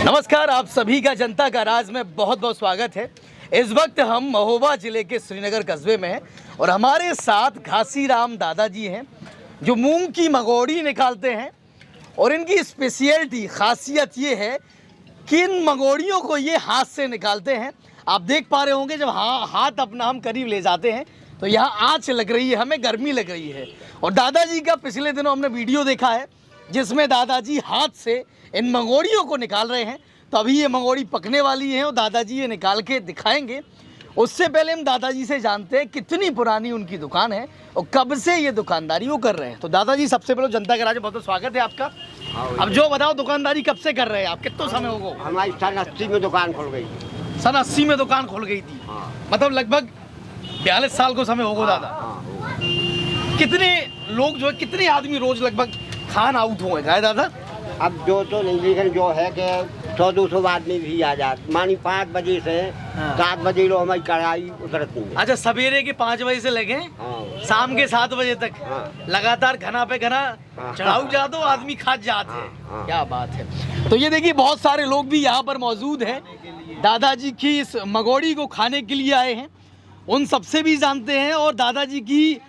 नमस्कार, आप सभी का जनता का राज में बहुत बहुत स्वागत है। इस वक्त हम महोबा ज़िले के श्रीनगर कस्बे में हैं और हमारे साथ घासीराम दादाजी हैं जो मूंग की मंगोड़ी निकालते हैं। और इनकी स्पेशलिटी खासियत ये है कि इन मंगोड़ियों को ये हाथ से निकालते हैं। आप देख पा रहे होंगे जब हाथ अपना हम करीब ले जाते हैं तो यहाँ आँच लग रही है, हमें गर्मी लग रही है। और दादाजी का पिछले दिनों हमने वीडियो देखा है जिसमें दादाजी हाथ से इन मंगोड़ियों को निकाल रहे हैं। तो अभी ये मंगोड़ी पकने वाली है और दादाजी ये निकाल के दिखाएंगे। उससे पहले हम दादाजी से जानते हैं कितनी पुरानी उनकी दुकान है और कब से ये दुकानदारी वो कर रहे हैं। तो दादाजी सबसे पहले जनता के राज में बहुत बहुत स्वागत है आपका। अब जो बताओ, दुकानदारी कब से कर रहे हैं आप, कितना समय हो गया? हमारी सन 80 में दुकान खुल गई। सन 80 में दुकान खुल गई थी। मतलब लगभग 42 साल को समय हो गया दादा। कितने लोग जो है, कितने आदमी रोज लगभग खान आउट हुए गाय दादा? अब जो तो नहीं, लेकिन जो है कि 100-200 आदमी भी आ जाते। मानी 5 बजे से 7 बजे लो हमारी कढ़ाई उतरती है। अच्छा, सवेरे के 5 बजे से लगे शाम के 7 बजे तक लगातार घना पे घना चढ़ाऊ जा दो, आदमी खा जाते हैं। क्या बात है। तो ये देखिए, बहुत सारे लोग भी यहाँ पर मौजूद हैं, दादाजी की इस मंगोड़ी को खाने के लिए आए हैं। उन सबसे भी जानते हैं और दादाजी की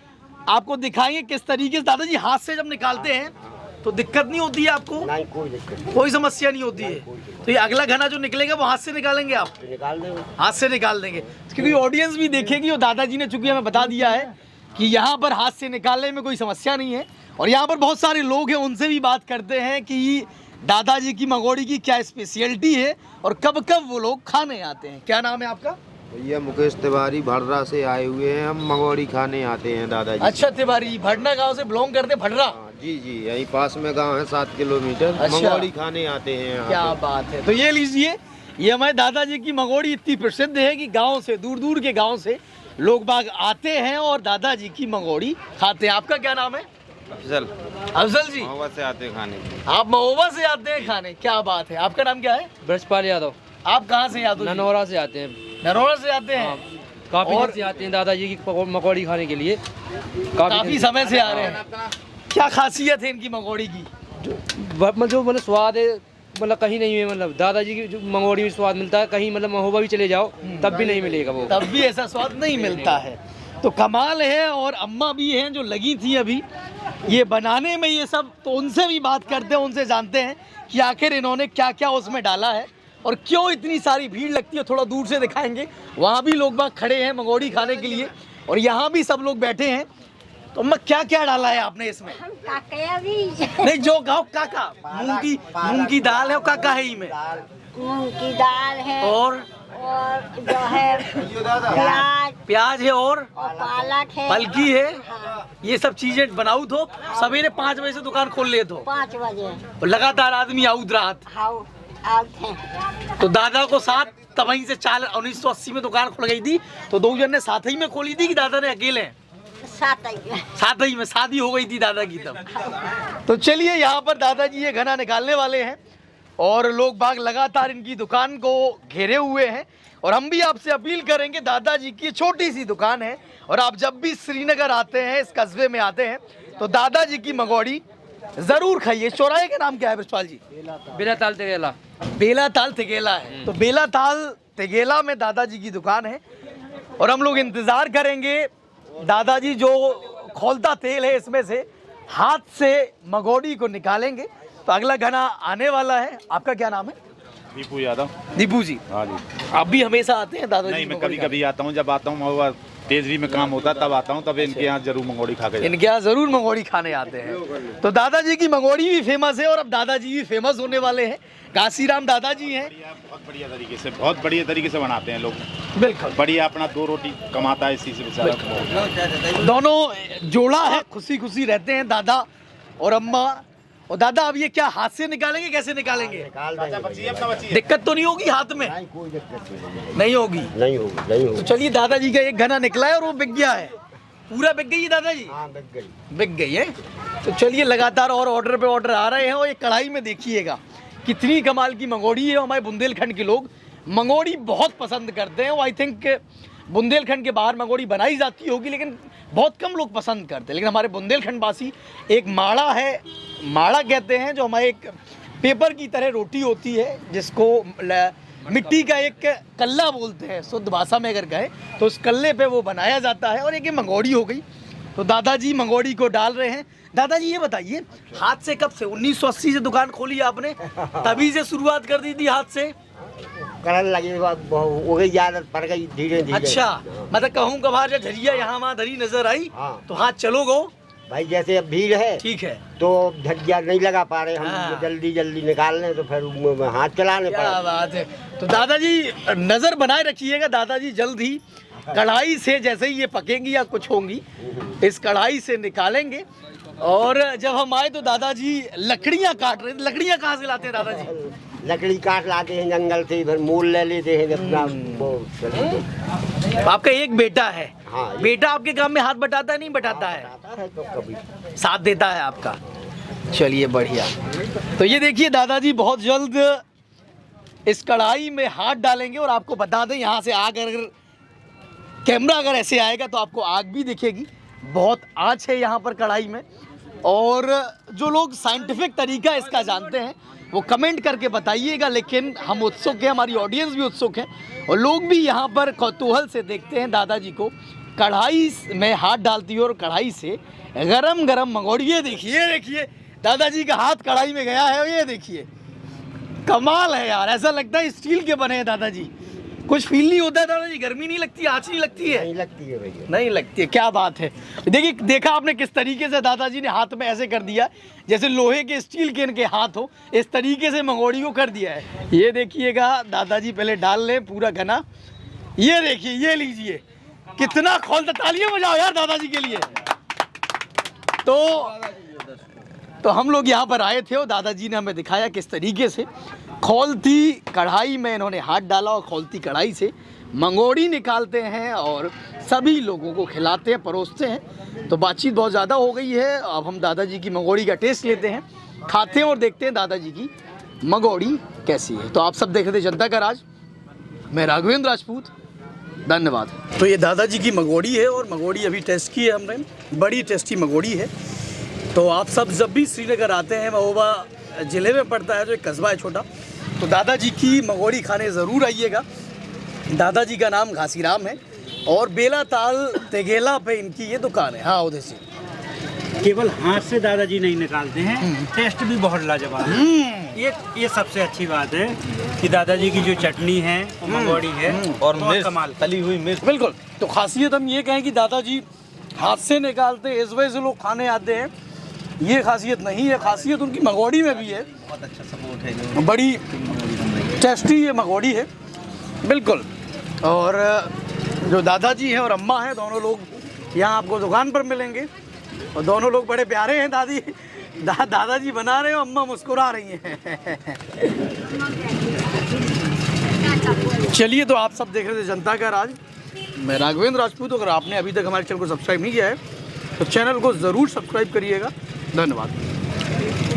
आपको दिखाएंगे किस तरीके से दादाजी हाथ से जब निकालते हैं तो दिक्कत नहीं होती है आपको? नहीं, कोई दिक्कत नहीं, कोई समस्या नहीं होती है। तो ये अगला घना जो निकलेगा वो हाथ से निकालेंगे आप? निकाल देंगे, हाथ से निकाल देंगे, क्योंकि ऑडियंस भी देखेगी। और दादाजी ने चूंकि हमें बता दिया है कि यहाँ पर हाथ से निकालने में कोई समस्या नहीं है। और यहाँ पर बहुत सारे लोग हैं, उनसे भी बात करते हैं कि दादाजी की मंगोड़ी की क्या स्पेशलिटी है और कब कब वो लोग खाने आते हैं। क्या नाम है आपका? भैया मुकेश तिवारी, भड़रा से आए हुए हैं। हम मंगोड़ी खाने आते हैं दादाजी। अच्छा, तिवारी भड़ना गांव से बिलोंग करते? भड़रा? जी जी, यही पास में गांव है, 7 किलोमीटर। अच्छा। मंगोड़ी खाने आते हैं यहाँ क्या पे। बात है। तो ये लीजिए, ये हमारे दादाजी की मंगोड़ी इतनी प्रसिद्ध है कि गांव से, दूर दूर के गांव से लोग बाग आते हैं और दादाजी की मंगोड़ी खाते हैं। आपका क्या नाम है? अफजल। अफजल जी, महोबा से आते हैं खाने के लिए। आप महोबा से आते हैं खाने? क्या बात है। आपका नाम क्या है? ब्रजपाल यादव। आप कहाँ से आते हो? ननौरा से आते हैं। नरोड़ा से आते हैं? काफी और दिन से आते हैं दादाजी की मंगोड़ी खाने के लिए। काफी समय से आ रहे हैं। क्या खासियत है इनकी मंगोड़ी की? जो मतलब स्वाद है, मतलब कहीं नहीं है। मतलब दादाजी की जो मंगोड़ी में स्वाद मिलता है, कहीं मतलब महोबा भी चले जाओ तब भी नहीं मिलेगा वो। तब भी ऐसा स्वाद नहीं मिलता है। तो कमाल है। और अम्मा भी हैं जो लगी थी अभी ये बनाने में ये सब। तो उनसे भी बात करते हैं, उनसे जानते हैं कि आखिर इन्होंने क्या क्या उसमें डाला है और क्यों इतनी सारी भीड़ लगती है। थोड़ा दूर से दिखाएंगे। वहाँ भी लोग बाग खड़े हैं मंगोड़ी खाने के लिए और यहाँ भी सब लोग बैठे हैं। तो अम्मा, क्या क्या डाला है आपने इसमें? नहीं, जो गाँव काका, मूंग की दाल है और काका है इसमें? मूंग की दाल है और जो है प्याज है और पालक है, पलकी है। हाँ, ये सब चीजें बनाऊ दो। सवेरे 5 बजे से दुकान खोल ले दो 5 बजे और लगातार आदमी आउट रात। हाउ आउट है। तो दादा को साथ तबही से 1980 में दुकान खुल गई थी। तो 2 जन ने साथ ही में खोली थी कि दादा ने अकेले? साथ ही में शादी हो गई थी दादा की तब। तो चलिए, यहाँ पर दादाजी ये घना निकालने वाले हैं और लोग बाग लगातार इनकी दुकान को घेरे हुए हैं। और हम भी आपसे अपील करेंगे, दादाजी की छोटी सी दुकान है और आप जब भी श्रीनगर आते हैं, इस कस्बे में आते हैं, तो दादाजी की मंगोड़ी जरूर खाइए। चौराहे का नाम क्या है ब्रजपाल जी? बेलाताल तेगेला। बेलाताल तेगेला है। तो बेलाताल तेगेला में दादाजी की दुकान है और हम लोग इंतजार करेंगे। दादाजी जो खौलता तेल है इसमें से हाथ से मंगोड़ी को निकालेंगे। तो अगला घना आने वाला है। आपका क्या नाम है? दीपू यादव। दीपू जी, हाँ जी। आप भी हमेशा आते हैं दादाजी? नहीं, मैं कभी कभी आता हूँ। जब आता हूँ तेजरी में काम होता है तब आता हूँ। तब इनके यहाँ जरूर मंगोड़ी खा के इनके यहाँ जरूर मंगोड़ी खाने आते हैं। तो दादाजी की मंगोड़ी भी फेमस है और अब दादाजी भी फेमस होने वाले हैं। घासीराम दादाजी हैं। बहुत बढ़िया तरीके से बनाते हैं लोग। बिल्कुल बढ़िया, अपना 2 रोटी कमाता है इसी से बेचारा। दोनों जोड़ा है, खुशी खुशी रहते हैं दादा और अम्मा। और दादा, अब ये क्या हाथ से निकालेंगे, कैसे निकालेंगे? दिक्कत तो नहीं होगी हाथ में? नहीं, कोई दिक्कत नहीं होगी। नहीं तो चलिए, दादाजी का एक घना निकला है और वो बिक गया है। पूरा बिक गई है दादाजी? हाँ, बिक गई है। तो चलिए, लगातार और ऑर्डर पे ऑर्डर आ रहे हैं। और ये कढ़ाई में देखिएगा कितनी कमाल की मंगोड़ी है। हमारे बुंदेलखंड के लोग मंगोड़ी बहुत पसंद करते हैं। वो आई थिंक बुंदेलखंड के बाहर मंगोड़ी बनाई जाती होगी लेकिन बहुत कम लोग पसंद करते हैं। लेकिन हमारे बुंदेलखंड वासी एक माड़ा है, माड़ा कहते हैं, जो हमारे एक पेपर की तरह रोटी होती है, जिसको मिट्टी का एक कल्ला बोलते हैं शुद्ध भाषा में अगर कहें, तो उस कल्ले पे वो बनाया जाता है। और एक ये मंगोड़ी हो गई, तो दादाजी मंगोड़ी को डाल रहे हैं। दादाजी ये बताइए, हाथ से कब से 1980 से दुकान खोली आपने? तभी से शुरुआत कर दी थी हाथ से? करने लगे हो गई, आदत पड़ गई धीरे धीरे। अच्छा, मतलब कहूँ कभार जब झरिया यहाँ वहाँ धरी नजर आई हाँ। तो हाथ चलो गो। भाई जैसे अब भीड़ है, ठीक है, तो झटिया नहीं लगा पा रहे हम, हाँ। जल्दी जल्दी निकाल लें तो फिर हाथ चलाने क्या पड़े। बात है। तो दादाजी नजर बनाए रखिएगा, दादाजी जल्द ही कढ़ाई से जैसे ही ये पकेंगी या कुछ होंगी, इस कढ़ाई से निकालेंगे। और जब हम आए तो दादाजी लकड़ियाँ काट रहे थे। लकड़ियाँ कहाँ से लाते हैं दादाजी? लकड़ी काट लाते हैं जंगल से, फिर मूल ले लेते हैं अपना वो। आपका एक बेटा है? हाँ। बेटा आपके काम में हाथ बटाता है नहीं बटाता है? आता है तो कभी साथ देता है आपका? चलिए बढ़िया। तो ये देखिए दादाजी बहुत जल्द इस कढ़ाई में हाथ डालेंगे। और आपको बता दें, यहाँ से आग अगर कैमरा अगर ऐसे आएगा तो आपको आग भी दिखेगी। बहुत आँच है यहाँ पर कढ़ाई में। और जो लोग साइंटिफिक तरीका इसका जानते हैं वो कमेंट करके बताइएगा। लेकिन हम उत्सुक हैं, हमारी ऑडियंस भी उत्सुक है, और लोग भी यहाँ पर कौतूहल से देखते हैं दादाजी को कढ़ाई में हाथ डालती है और कढ़ाई से गरम गरम मंगोड़ी। ये देखिए दादाजी का हाथ कढ़ाई में गया है। ये देखिए, कमाल है यार, ऐसा लगता है स्टील के बने हैं दादाजी। कुछ फील नहीं होता है दादाजी? गर्मी नहीं लगती, आँच नहीं लगती है? नहीं लगती है भैया, नहीं लगती है। क्या बात है। देखिए, देखा आपने किस तरीके से दादाजी ने हाथ में ऐसे कर दिया जैसे लोहे के स्टील के इनके हाथ हो, इस तरीके से मंगोड़ी को कर दिया है। ये देखिएगा दादाजी पहले डाल लें पूरा घना। ये देखिए, ये लीजिए, कितना खोलता। तालियां बजाओ यार दादाजी के लिए। तो हम लोग यहाँ पर आए थे और दादाजी ने हमें दिखाया किस तरीके से खौलती कढ़ाई में इन्होंने हाथ डाला और खौलती कढ़ाई से मंगोड़ी निकालते हैं और सभी लोगों को खिलाते हैं, परोसते हैं। तो बातचीत बहुत ज़्यादा हो गई है, अब हम दादाजी की मंगोड़ी का टेस्ट लेते हैं, खाते हैं और देखते हैं दादाजी की मंगोड़ी कैसी है। तो आप सब देख रहे थे जनता का राज, मैं राघवेंद्र राजपूत, धन्यवाद। तो ये दादाजी की मंगोड़ी है और मंगोड़ी अभी टेस्ट की है हमने, बड़ी टेस्टी मंगोड़ी है। तो आप सब जब भी श्रीनगर आते हैं, महोबा ज़िले में पड़ता है, जो एक कस्बा है छोटा, तो दादाजी की मंगोड़ी खाने ज़रूर आइएगा। दादाजी का नाम घासीराम है और बेला ताल तेगेला पे इनकी ये दुकान है। हाँ उधर से केवल हाथ से दादाजी नहीं निकालते हैं, टेस्ट भी बहुत लाजवाब है। ये सबसे अच्छी बात है कि दादाजी की जो चटनी है, मंगोड़ी है और मिर्च, कमाल तली हुई मिर्च। बिल्कुल। तो खासियत हम ये कहें कि दादाजी हाथ से निकालते हैं, इस वजह से लोग खाने आते हैं, ये खासियत नहीं है। खासियत उनकी मंगोड़ी में भी है, बहुत अच्छा सपोर्ट है, बड़ी टेस्टी ये मंगोड़ी है। बिल्कुल। और जो दादाजी हैं और अम्मा हैं, दोनों लोग यहाँ आपको दुकान पर मिलेंगे और दोनों लोग बड़े प्यारे हैं। दादाजी बना रहे हो, अम्मा मुस्कुरा रही हैं। चलिए, तो आप सब देख रहे थे जनता का राज, मैं राघवेंद्र राजपूत। अगर आपने अभी तक हमारे चैनल को सब्सक्राइब नहीं किया है तो चैनल को ज़रूर सब्सक्राइब करिएगा। धन्यवाद।